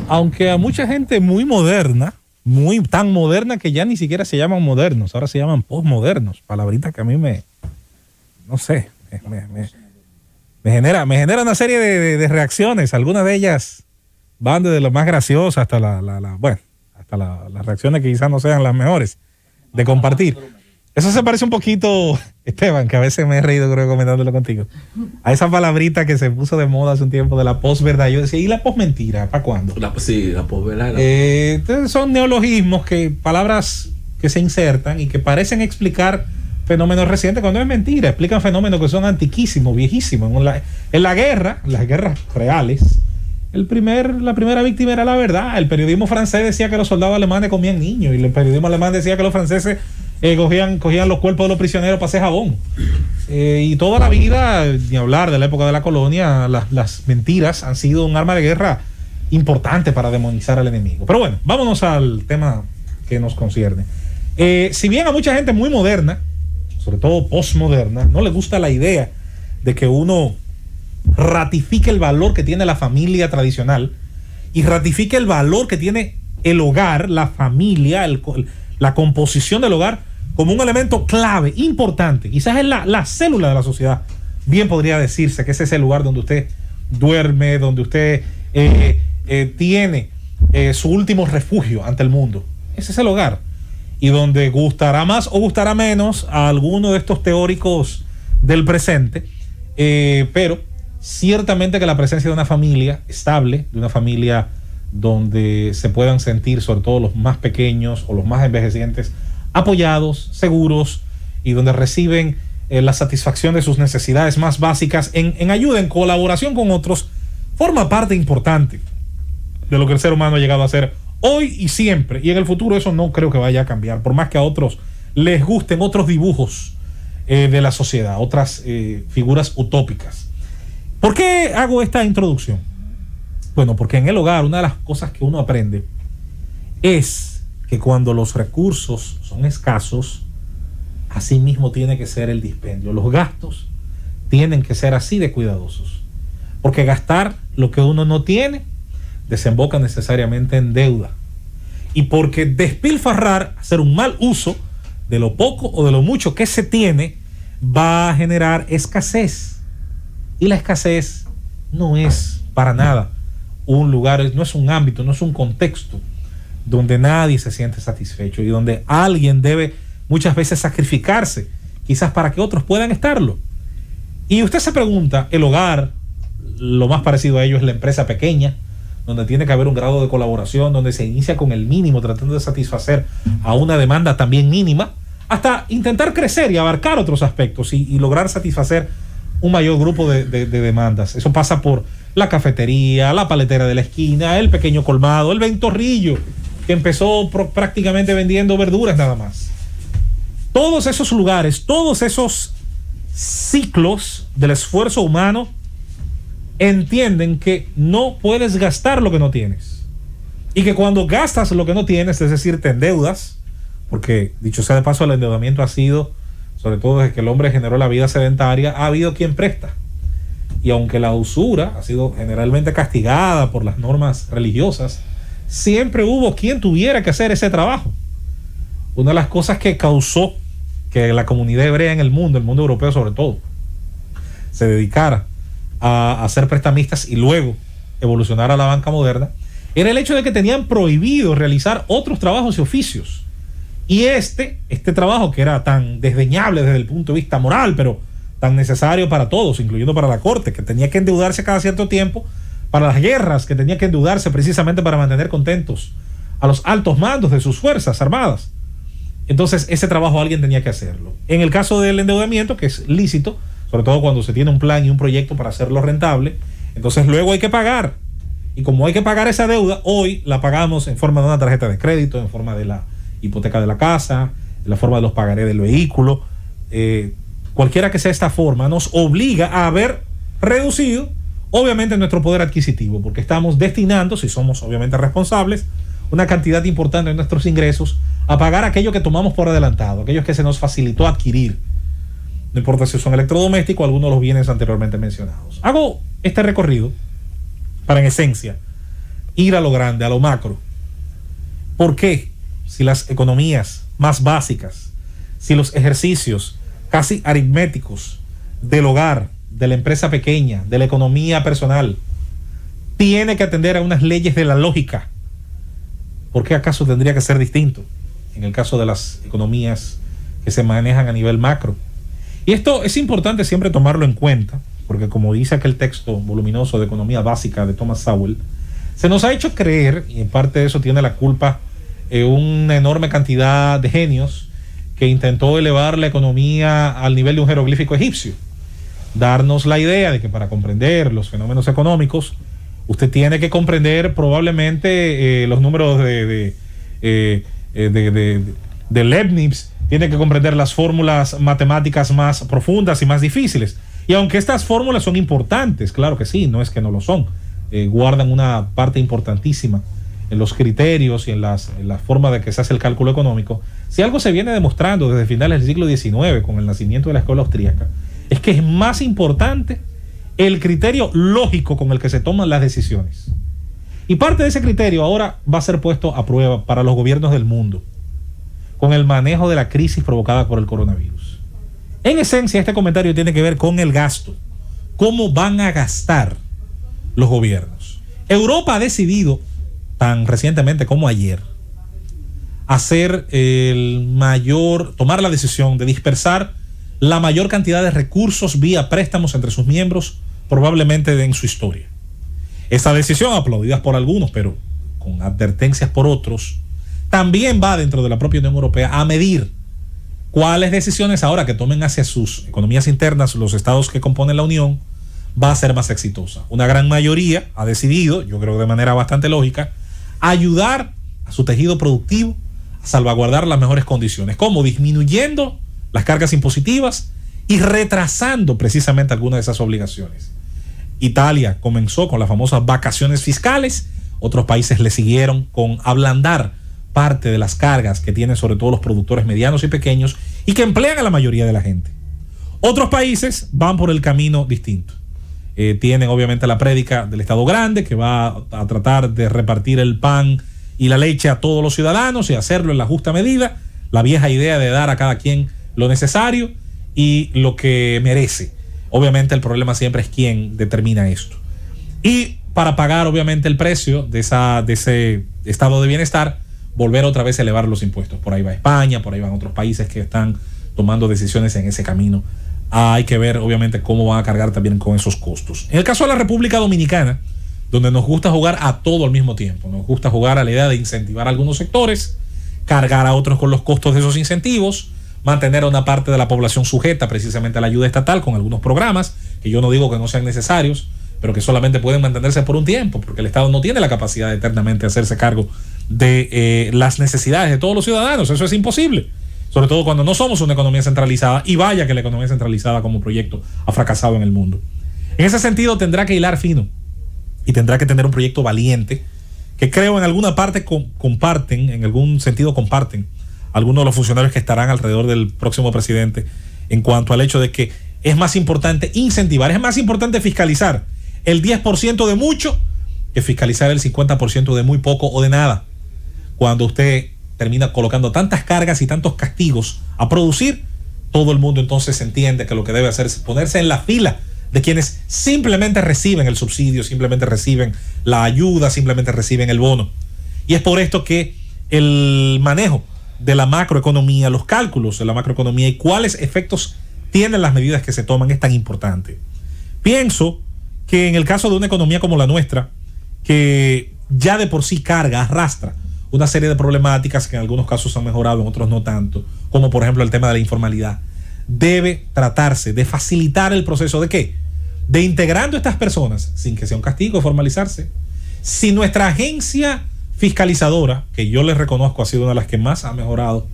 Aunque a mucha gente muy moderna, tan moderna que ya ni siquiera se llaman modernos, ahora se llaman postmodernos, palabrita que a mí no sé, me genera una serie de reacciones, algunas de ellas van desde lo más gracioso hasta hasta las reacciones que quizás no sean las mejores de compartir. Eso se parece un poquito, Esteban, que a veces me he reído, creo, comentándolo contigo, a esa palabrita que se puso de moda hace un tiempo de la posverdad. Yo decía, ¿y la posmentira? ¿Para cuándo? Sí, la posverdad. Entonces son neologismos, palabras que se insertan y que parecen explicar fenómenos recientes cuando es mentira. Explican fenómenos que son antiquísimos, viejísimos. En la guerra, las guerras reales, la primera víctima era la verdad. El periodismo francés decía que los soldados alemanes comían niños, y el periodismo alemán decía que los franceses cogían los cuerpos de los prisioneros para hacer jabón. Y toda la vida, ni hablar de la época de la colonia, las mentiras han sido un arma de guerra importante para demonizar al enemigo. Pero bueno, vámonos al tema que nos concierne. Si bien a mucha gente muy moderna, sobre todo postmoderna, no le gusta la idea de que uno ratifique el valor que tiene la familia tradicional y ratifique el valor que tiene el hogar, la familia, la composición del hogar como un elemento clave, importante, quizás es la célula de la sociedad. Bien podría decirse que ese es el lugar donde usted duerme, donde usted tiene su último refugio ante el mundo. Ese es el hogar. Y donde gustará más o gustará menos a alguno de estos teóricos del presente, pero ciertamente que la presencia de una familia estable, de una familia donde se puedan sentir, sobre todo los más pequeños o los más envejecientes, apoyados, seguros, y donde reciben la satisfacción de sus necesidades más básicas en ayuda, en colaboración con otros, forma parte importante de lo que el ser humano ha llegado a ser hoy y siempre. Y en el futuro eso no creo que vaya a cambiar, por más que a otros les gusten otros dibujos de la sociedad, otras figuras utópicas. ¿Por qué hago esta introducción? Bueno, porque en el hogar una de las cosas que uno aprende es que cuando los recursos son escasos, así mismo tiene que ser el dispendio. Los gastos tienen que ser así de cuidadosos, porque gastar lo que uno no tiene desemboca necesariamente en deuda, y porque despilfarrar, hacer un mal uso de lo poco o de lo mucho que se tiene, va a generar escasez, y la escasez no es para nada un lugar, no es un ámbito, no es un contexto donde nadie se siente satisfecho y donde alguien debe muchas veces sacrificarse, quizás para que otros puedan estarlo. Y usted se pregunta, el hogar, lo más parecido a ello es la empresa pequeña, donde tiene que haber un grado de colaboración, donde se inicia con el mínimo, tratando de satisfacer a una demanda también mínima, hasta intentar crecer y abarcar otros aspectos y lograr satisfacer un mayor grupo de demandas. Eso pasa por la cafetería, la paletera de la esquina, el pequeño colmado, el ventorrillo, que empezó prácticamente vendiendo verduras nada más. Todos esos lugares, todos esos ciclos del esfuerzo humano entienden que no puedes gastar lo que no tienes, y que cuando gastas lo que no tienes, es decir, te endeudas, porque dicho sea de paso, el endeudamiento ha sido, sobre todo desde que el hombre generó la vida sedentaria, ha habido quien presta, y aunque la usura ha sido generalmente castigada por las normas religiosas, siempre hubo quien tuviera que hacer ese trabajo. Una de las cosas que causó que la comunidad hebrea en el mundo europeo sobre todo, se dedicara a ser prestamistas y luego evolucionar a la banca moderna, era el hecho de que tenían prohibido realizar otros trabajos y oficios. Y este trabajo, que era tan desdeñable desde el punto de vista moral, pero tan necesario para todos, incluyendo para la corte, que tenía que endeudarse cada cierto tiempo, para las guerras, que tenía que endeudarse precisamente para mantener contentos a los altos mandos de sus fuerzas armadas. Entonces ese trabajo alguien tenía que hacerlo. En el caso del endeudamiento, que es lícito, sobre todo cuando se tiene un plan y un proyecto para hacerlo rentable, entonces luego hay que pagar. Y como hay que pagar esa deuda, hoy la pagamos en forma de una tarjeta de crédito, en forma de la hipoteca de la casa, en la forma de los pagarés del vehículo. Cualquiera que sea esta forma, nos obliga a haber reducido, obviamente, nuestro poder adquisitivo, porque estamos destinando, si somos obviamente responsables, una cantidad importante de nuestros ingresos a pagar aquello que tomamos por adelantado, aquellos que se nos facilitó adquirir. No importa si son electrodomésticos o algunos de los bienes anteriormente mencionados. Hago este recorrido para, en esencia, ir a lo grande, a lo macro. ¿Por qué? Si las economías más básicas, si los ejercicios casi aritméticos del hogar, de la empresa pequeña, de la economía personal, tiene que atender a unas leyes de la lógica, ¿por qué acaso tendría que ser distinto en el caso de las economías que se manejan a nivel macro? Y esto es importante siempre tomarlo en cuenta, porque como dice aquel texto voluminoso de Economía Básica de Thomas Sowell, se nos ha hecho creer, y en parte de eso tiene la culpa una enorme cantidad de genios que intentó elevar la economía al nivel de un jeroglífico egipcio, darnos la idea de que para comprender los fenómenos económicos usted tiene que comprender probablemente los números de Leibniz, tiene que comprender las fórmulas matemáticas más profundas y más difíciles. Y aunque estas fórmulas son importantes, claro que sí, no es que no lo son, guardan una parte importantísima en los criterios y en la forma de que se hace el cálculo económico. Si algo se viene demostrando desde finales del siglo XIX con el nacimiento de la escuela austríaca, es que es más importante el criterio lógico con el que se toman las decisiones. Y parte de ese criterio ahora va a ser puesto a prueba para los gobiernos del mundo con el manejo de la crisis provocada por el coronavirus. En esencia, este comentario tiene que ver con el gasto. ¿Cómo van a gastar los gobiernos? Europa ha decidido, tan recientemente como ayer, tomar la decisión de dispersar la mayor cantidad de recursos vía préstamos entre sus miembros probablemente en su historia. Esta decisión, aplaudida por algunos, pero con advertencias por otros, también va dentro de la propia Unión Europea a medir cuáles decisiones ahora que tomen hacia sus economías internas los estados que componen la Unión va a ser más exitosa. Una gran mayoría ha decidido, yo creo de manera bastante lógica, ayudar a su tejido productivo a salvaguardar las mejores condiciones. ¿Cómo? Disminuyendo las cargas impositivas y retrasando precisamente algunas de esas obligaciones. Italia comenzó con las famosas vacaciones fiscales, otros países le siguieron con ablandar parte de las cargas que tienen sobre todo los productores medianos y pequeños y que emplean a la mayoría de la gente. Otros países van por el camino distinto. Tienen obviamente la prédica del Estado Grande, que va a tratar de repartir el pan y la leche a todos los ciudadanos y hacerlo en la justa medida, la vieja idea de dar a cada quien lo necesario y lo que merece. Obviamente el problema siempre es quién determina esto. Y para pagar obviamente el precio de ese estado de bienestar, volver otra vez a elevar los impuestos. Por ahí va España, por ahí van otros países que están tomando decisiones en ese camino. Hay que ver obviamente cómo van a cargar también con esos costos. En el caso de la República Dominicana, donde nos gusta jugar a todo al mismo tiempo, nos gusta jugar a la idea de incentivar a algunos sectores, cargar a otros con los costos de esos incentivos, mantener a una parte de la población sujeta precisamente a la ayuda estatal con algunos programas, que yo no digo que no sean necesarios, pero que solamente pueden mantenerse por un tiempo, porque el Estado no tiene la capacidad de eternamente hacerse cargo de las necesidades de todos los ciudadanos. Eso es imposible, sobre todo cuando no somos una economía centralizada, y vaya que la economía centralizada como proyecto ha fracasado en el mundo. En ese sentido tendrá que hilar fino y tendrá que tener un proyecto valiente que creo en alguna parte comparten, en algún sentido comparten algunos de los funcionarios que estarán alrededor del próximo presidente, en cuanto al hecho de que es más importante incentivar, es más importante fiscalizar el 10% de mucho que fiscalizar el 50% de muy poco o de nada. Cuando usted termina colocando tantas cargas y tantos castigos a producir, todo el mundo entonces entiende que lo que debe hacer es ponerse en la fila de quienes simplemente reciben el subsidio, simplemente reciben la ayuda, simplemente reciben el bono. Y es por esto que el manejo de la macroeconomía, los cálculos de la macroeconomía y cuáles efectos tienen las medidas que se toman es tan importante. Pienso que en el caso de una economía como la nuestra, que ya de por sí carga, arrastra una serie de problemáticas que en algunos casos han mejorado, en otros no tanto, como por ejemplo el tema de la informalidad, debe tratarse de facilitar el proceso de ¿qué? De integrando a estas personas sin que sea un castigo formalizarse. Si nuestra agencia fiscalizadora, que yo les reconozco ha sido una de las que más ha mejorado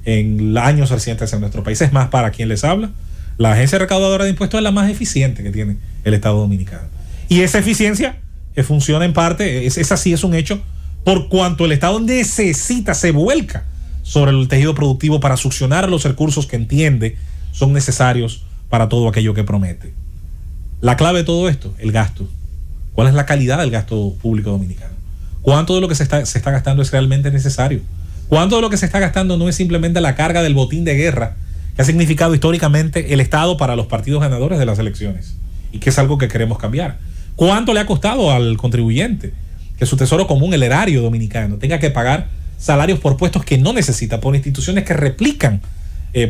en los años recientes en nuestro país, es más, para quien les habla, la agencia recaudadora de impuestos es la más eficiente que tiene el Estado Dominicano. Y esa eficiencia funciona en parte, es así, es un hecho, por cuanto el Estado necesita, se vuelca sobre el tejido productivo para succionar los recursos que entiende son necesarios para todo aquello que promete. La clave de todo esto, el gasto. ¿Cuál es la calidad del gasto público dominicano? ¿Cuánto de lo que se está gastando es realmente necesario? ¿Cuánto de lo que se está gastando no es simplemente la carga del botín de guerra que ha significado históricamente el Estado para los partidos ganadores de las elecciones? Y que es algo que queremos cambiar. ¿Cuánto le ha costado al contribuyente que su tesoro común, el erario dominicano, tenga que pagar salarios por puestos que no necesita, por instituciones que replican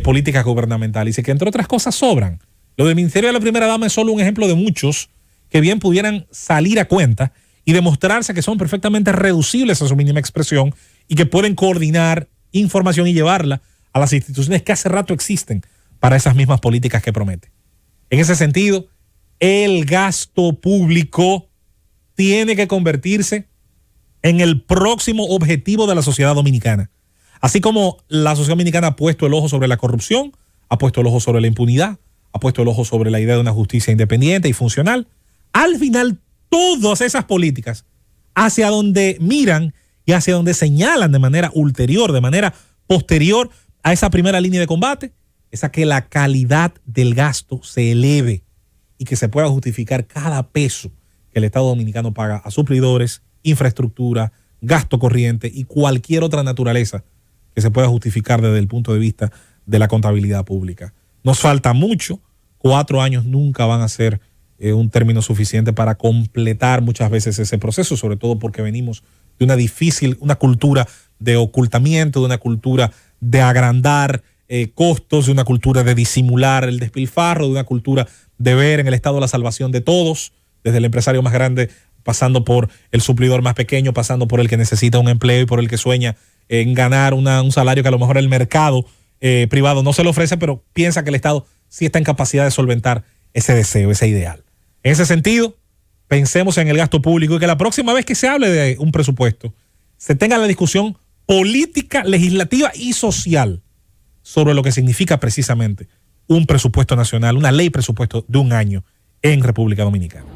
políticas gubernamentales y que entre otras cosas sobran? Lo del Ministerio de la Primera Dama es solo un ejemplo de muchos que bien pudieran salir a cuenta y demostrarse que son perfectamente reducibles a su mínima expresión y que pueden coordinar información y llevarla a las instituciones que hace rato existen para esas mismas políticas que promete. En ese sentido, el gasto público tiene que convertirse en el próximo objetivo de la sociedad dominicana. Así como la sociedad dominicana ha puesto el ojo sobre la corrupción, ha puesto el ojo sobre la impunidad, ha puesto el ojo sobre la idea de una justicia independiente y funcional, al final todas esas políticas hacia donde miran y hacia donde señalan de manera ulterior, de manera posterior a esa primera línea de combate, es a que la calidad del gasto se eleve y que se pueda justificar cada peso que el Estado dominicano paga a suplidores, infraestructura, gasto corriente y cualquier otra naturaleza que se pueda justificar desde el punto de vista de la contabilidad pública. Nos falta mucho, 4 años nunca van a ser un término suficiente para completar muchas veces ese proceso, sobre todo porque venimos de una cultura de ocultamiento, de una cultura de agrandar costos, de una cultura de disimular el despilfarro, de una cultura de ver en el Estado la salvación de todos, desde el empresario más grande, pasando por el suplidor más pequeño, pasando por el que necesita un empleo y por el que sueña en ganar un salario que a lo mejor el mercado privado no se le ofrece, pero piensa que el Estado sí está en capacidad de solventar ese deseo, ese ideal. En ese sentido, pensemos en el gasto público y que la próxima vez que se hable de un presupuesto se tenga la discusión política, legislativa y social sobre lo que significa precisamente un presupuesto nacional, una ley presupuesto de un año en República Dominicana.